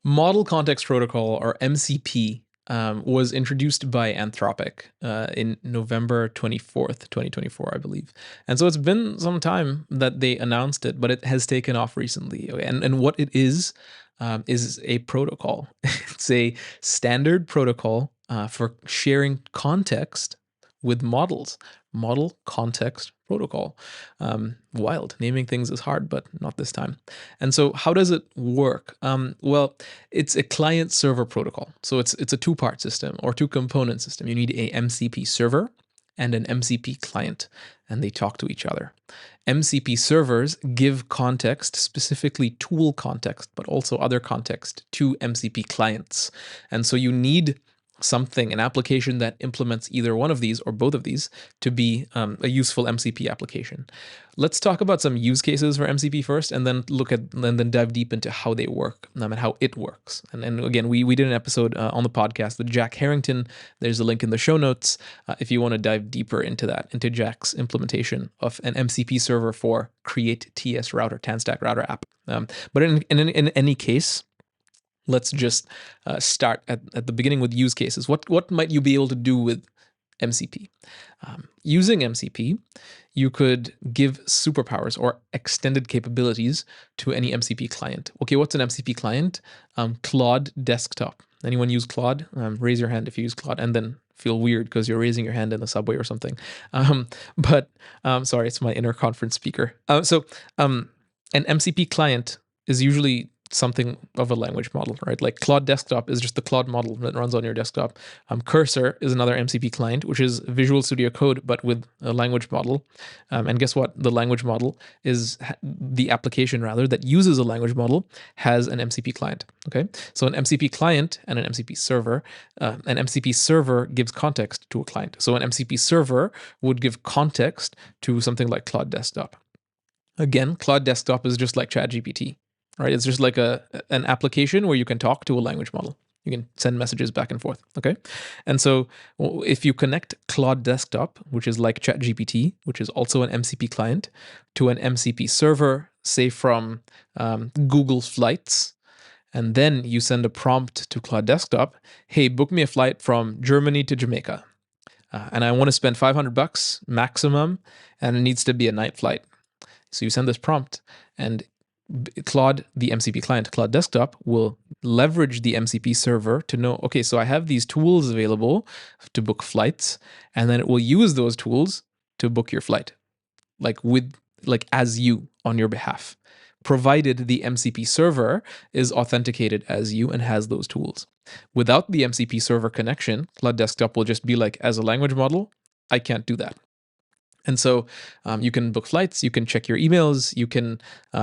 Model Context Protocol, or MCP, was introduced by Anthropic in November 24th, 2024, I believe. And so it's been some time that they announced it, but it has taken off recently. Okay, and what it is a protocol. It's a standard protocol for sharing context with models. Model Context Protocol. Wild. Naming things is hard, but not this time. And so, how does it work? Well, it's a client-server protocol. So it's a two-part system or two-component system. You need a MCP server and an MCP client, and they talk to each other. MCP servers give context, specifically tool context, but also other context to MCP clients. And so you need something, an application that implements either one of these or both of these to be a useful MCP application. Let's talk about some use cases for MCP first, and then then dive deep into how they work and how it works. And again, we did an episode on the podcast with Jack Harrington. There's a link in the show notes if you want to dive deeper into that, into Jack's implementation of an MCP server for Create TS Router, TANstack Router app. But in any case, let's just start at the beginning with use cases. What might you be able to do with MCP? Using MCP, you could give superpowers or extended capabilities to any MCP client. Okay, what's an MCP client? Claude Desktop. Anyone use Claude? Raise your hand if you use Claude, and then feel weird because you're raising your hand in the subway or something. Sorry, it's my inner conference speaker. An MCP client is usually something of a language model, right? Like Claude Desktop is just the Claude model that runs on your desktop. Cursor is another MCP client, which is Visual Studio Code, but with a language model. And guess what? The language model is the application, rather, that uses a language model has an MCP client. Okay, so an MCP client and an MCP server. An MCP server gives context to a client. So an MCP server would give context to something like Claude Desktop. Again, Claude Desktop is just like ChatGPT. Right? It's just like an application where you can talk to a language model. You can send messages back and forth. Okay. And so if you connect Claude Desktop, which is like ChatGPT, which is also an MCP client, to an MCP server, say from Google Flights, and then you send a prompt to Claude Desktop, hey, book me a flight from Germany to Jamaica. And I want to spend $500 maximum, and it needs to be a night flight. So you send this prompt, and Claude, the MCP client, Claude Desktop, will leverage the MCP server to know, okay, so I have these tools available to book flights, and then it will use those tools to book your flight, like as you on your behalf, provided the MCP server is authenticated as you and has those tools. Without the MCP server connection, Claude Desktop will just be like, as a language model, I can't do that. And so you can book flights, you can check your emails, you can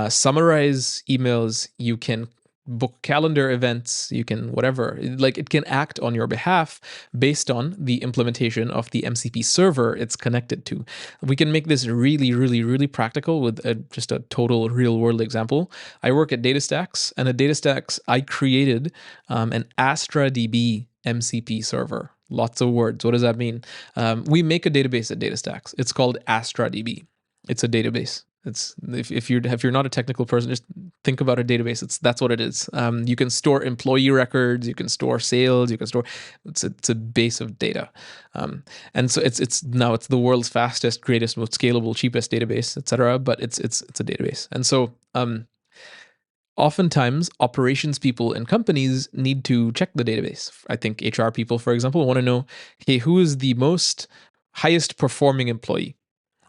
summarize emails, you can book calendar events, you can whatever. Like, it can act on your behalf based on the implementation of the MCP server it's connected to. We can make this really, really, really practical with just a total real world example. I work at DataStax, and at DataStax, I created an AstraDB MCP server. Lots of words. What does that mean? We make a database at DataStax. It's called AstraDB. It's a database. It's if you're not a technical person, just think about a database. That's what it is. You can store employee records. You can store sales. You can store. It's a base of data, and so it's the world's fastest, greatest, most scalable, cheapest database, etc. But it's a database, and so oftentimes, operations people in companies need to check the database. I think HR people, for example, want to know, hey, who is the highest performing employee,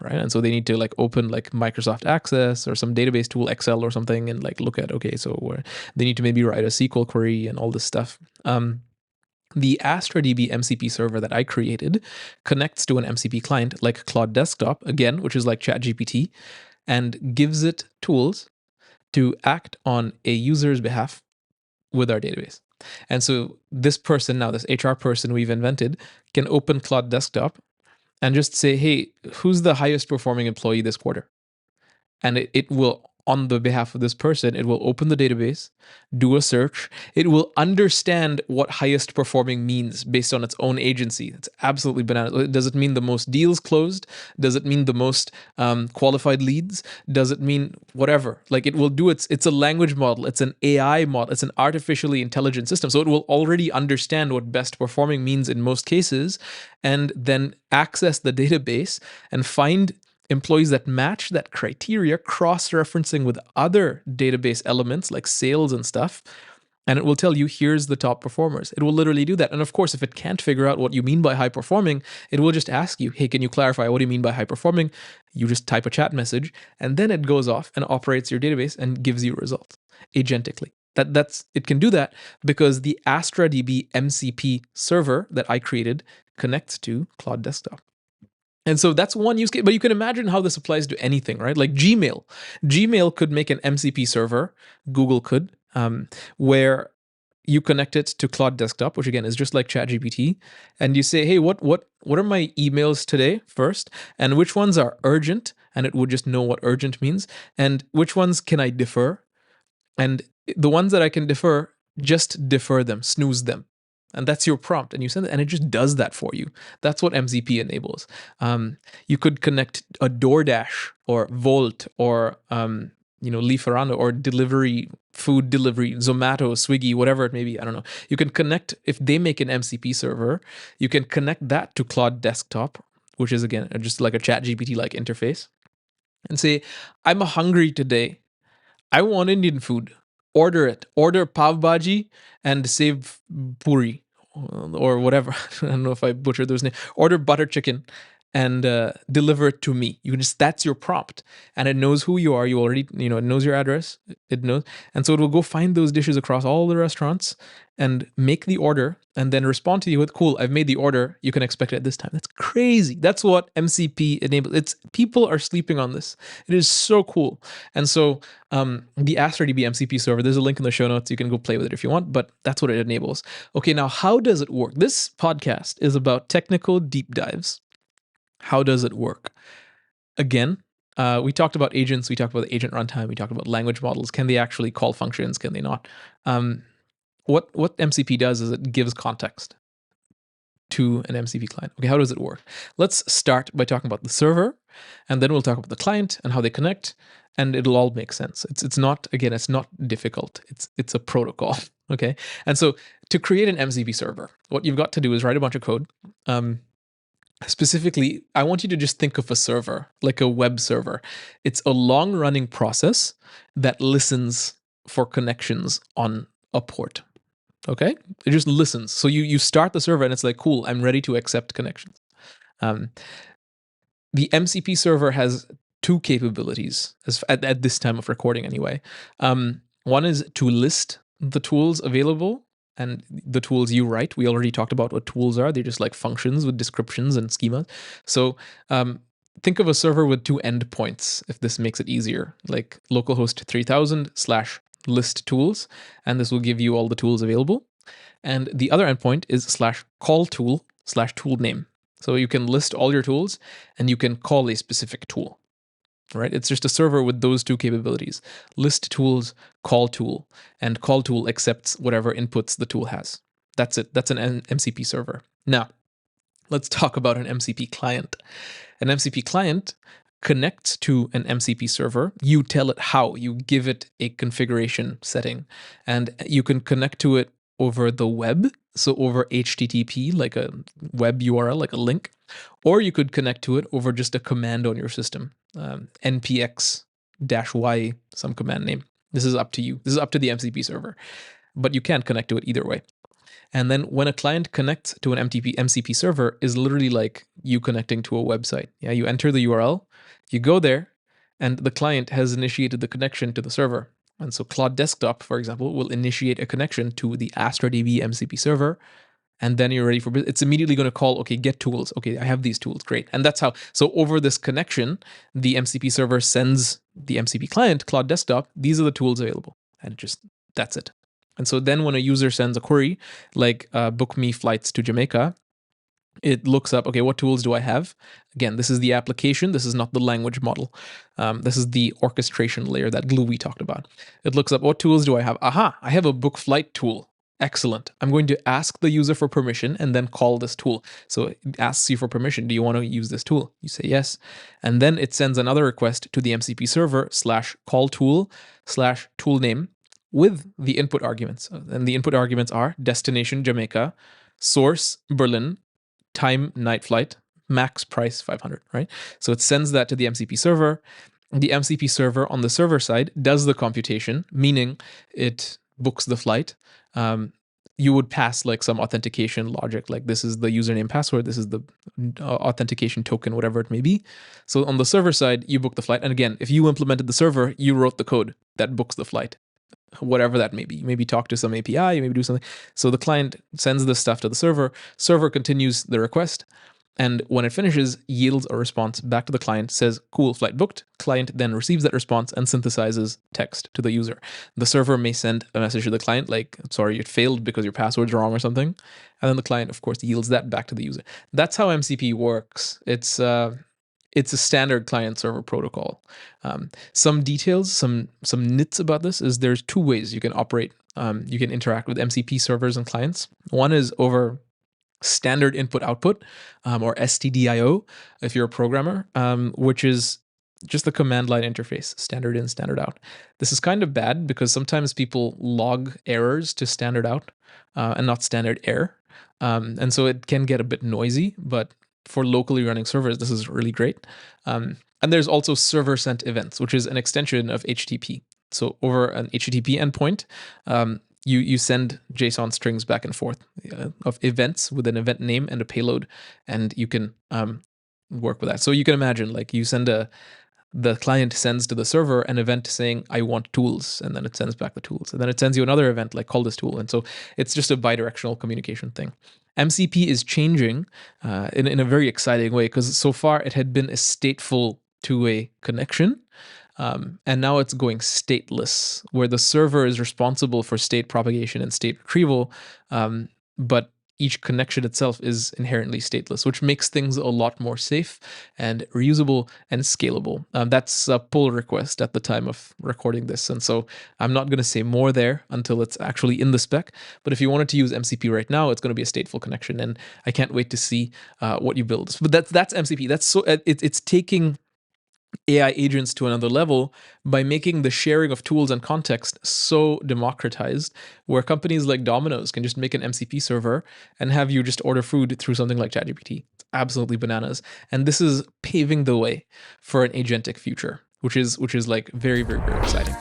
right? And so they need to open Microsoft Access or some database tool, Excel or something, and look at, okay, so they need to maybe write a SQL query and all this stuff. The AstraDB MCP server that I created connects to an MCP client like Claude Desktop, again, which is like ChatGPT, and gives it tools to act on a user's behalf with our database. And so this person now, this HR person we've invented, can open Claude Desktop and just say, hey, who's the highest performing employee this quarter? And it will on the behalf of this person. It will open the database, do a search. It will understand what highest performing means based on its own agency. It's absolutely bananas. Does it mean the most deals closed? Does it mean the most qualified leads? Does it mean whatever? Like, it will do it's a language model. It's an AI model. It's an artificially intelligent system. So it will already understand what best performing means in most cases, and then access the database and find employees that match that criteria, cross-referencing with other database elements like sales and stuff. And it will tell you, here's the top performers. It will literally do that. And of course, if it can't figure out what you mean by high performing, it will just ask you, hey, can you clarify what do you mean by high performing? You just type a chat message, and then it goes off and operates your database and gives you results agentically. It can do that because the AstraDB MCP server that I created connects to Cloud Desktop. And so that's one use case, but you can imagine how this applies to anything, right? Like Gmail. Gmail could make an MCP server, Google could, where you connect it to Cloud Desktop, which again is just like ChatGPT, and you say, hey, what are my emails today first, and which ones are urgent, and it would just know what urgent means, and which ones can I defer, and the ones that I can defer, just defer them, snooze them. And that's your prompt, and you send it, and it just does that for you. That's what MCP enables. You could connect a DoorDash or Volt or Lieferando or food delivery, Zomato, Swiggy, whatever it may be. I don't know. You can connect, if they make an MCP server, you can connect that to Cloud Desktop, which is again just like a ChatGPT-like interface, and say, I'm hungry today. I want Indian food. Order it. Order pav bhaji and save puri or whatever. I don't know if I butchered those names. Order butter chicken and deliver it to me. That's your prompt, and it knows who you are. You already, it knows your address. It knows, and so it will go find those dishes across all the restaurants and make the order, and then respond to you with, "Cool, I've made the order. You can expect it at this time." That's crazy. That's what MCP enables. People are sleeping on this. It is so cool, and so the AstraDB MCP server. There's a link in the show notes. You can go play with it if you want, but that's what it enables. Okay, now how does it work? This podcast is about technical deep dives. How does it work? Again, we talked about agents. We talked about the agent runtime. We talked about language models. Can they actually call functions? Can they not? What MCP does is it gives context to an MCP client. Okay, how does it work? Let's start by talking about the server, and then we'll talk about the client and how they connect, and it'll all make sense. It's not difficult. It's a protocol. Okay, and so to create an MCP server, what you've got to do is write a bunch of code. Specifically, I want you to just think of a server, like a web server. It's a long-running process that listens for connections on a port. Okay? It just listens. So you start the server and it's like, cool, I'm ready to accept connections. The MCP server has two capabilities at this time of recording anyway. One is to list the tools available and the tools you write. We already talked about what tools are. They're just like functions with descriptions and schemas. So think of a server with two endpoints, if this makes it easier, like localhost 3000/list tools, and this will give you all the tools available. And the other endpoint is /call tool/tool name. So you can list all your tools and you can call a specific tool. Right? It's just a server with those two capabilities: list tools, call tool, and call tool accepts whatever inputs the tool has. That's it. That's an MCP server. Now, let's talk about an MCP client. An MCP client connects to an MCP server. You tell it how. You give it a configuration setting, and you can connect to it over the web, so over HTTP, like a web URL, like a link, or you could connect to it over just a command on your system, npx-y, some command name. This is up to you. This is up to the MCP server, but you can connect to it either way. And then when a client connects to an MCP server, is literally like you connecting to a website. Yeah, you enter the URL, you go there, and the client has initiated the connection to the server. And so Cloud Desktop, for example, will initiate a connection to the AstraDB MCP server, and then you're ready for business. It's immediately going to call, okay, get tools. Okay, I have these tools. Great. And that's how. So over this connection, the MCP server sends the MCP client, Cloud Desktop, these are the tools available. And that's it. And so then when a user sends a query, like book me flights to Jamaica, It looks up, okay, what tools do I have? Again, this is the application. This is not the language model. This is the orchestration layer, that glue we talked about. It looks up, what tools do I have? Aha, I have a book flight tool. Excellent. I'm going to ask the user for permission and then call this tool. So it asks you for permission. Do you want to use this tool? You say yes. And then it sends another request to the MCP server /call tool /tool name with the input arguments. And the input arguments are destination Jamaica, source Berlin, time night flight, max price 500, right? So it sends that to the MCP server. The MCP server on the server side does the computation, meaning it books the flight. You would pass like some authentication logic, like this is the username password, this is the authentication token, whatever it may be. So on the server side, you book the flight. And again, if you implemented the server, you wrote the code that books the flight, whatever that may be. You maybe talk to some API, you maybe do something. So the client sends this stuff to the server continues the request, and when it finishes, yields a response back to the client, says, cool, flight booked. Client then receives that response and synthesizes text to the user. The server may send a message to the client like, sorry, it failed because your password's wrong or something. And then the client, of course, yields that back to the user. That's how MCP works. It's a standard client-server protocol. Some details, some nits about this is there's two ways you can operate. You can interact with MCP servers and clients. One is over standard input-output, or STDIO, if you're a programmer, which is just the command line interface, standard in, standard out. This is kind of bad because sometimes people log errors to standard out and not standard error. And so it can get a bit noisy, but for locally running servers, this is really great. And there's also server sent events, which is an extension of HTTP. So over an HTTP endpoint, you send JSON strings back and forth of events with an event name and a payload, and you can work with that. So you can imagine, like, you send the client sends to the server an event saying, I want tools, and then it sends back the tools. And then it sends you another event like, call this tool. And so it's just a bidirectional communication thing. MCP is changing in a very exciting way, because so far it had been a stateful two-way connection. And now it's going stateless, where the server is responsible for state propagation and state retrieval, but each connection itself is inherently stateless, which makes things a lot more safe and reusable and scalable. That's a pull request at the time of recording this. And so I'm not going to say more there until it's actually in the spec. But if you wanted to use MCP right now, it's going to be a stateful connection. And I can't wait to see what you build. But that's MCP. That's so it's taking AI agents to another level by making the sharing of tools and context so democratized, where companies like Domino's can just make an MCP server and have you just order food through something like ChatGPT. It's absolutely bananas. And this is paving the way for an agentic future, which is like very, very, very exciting.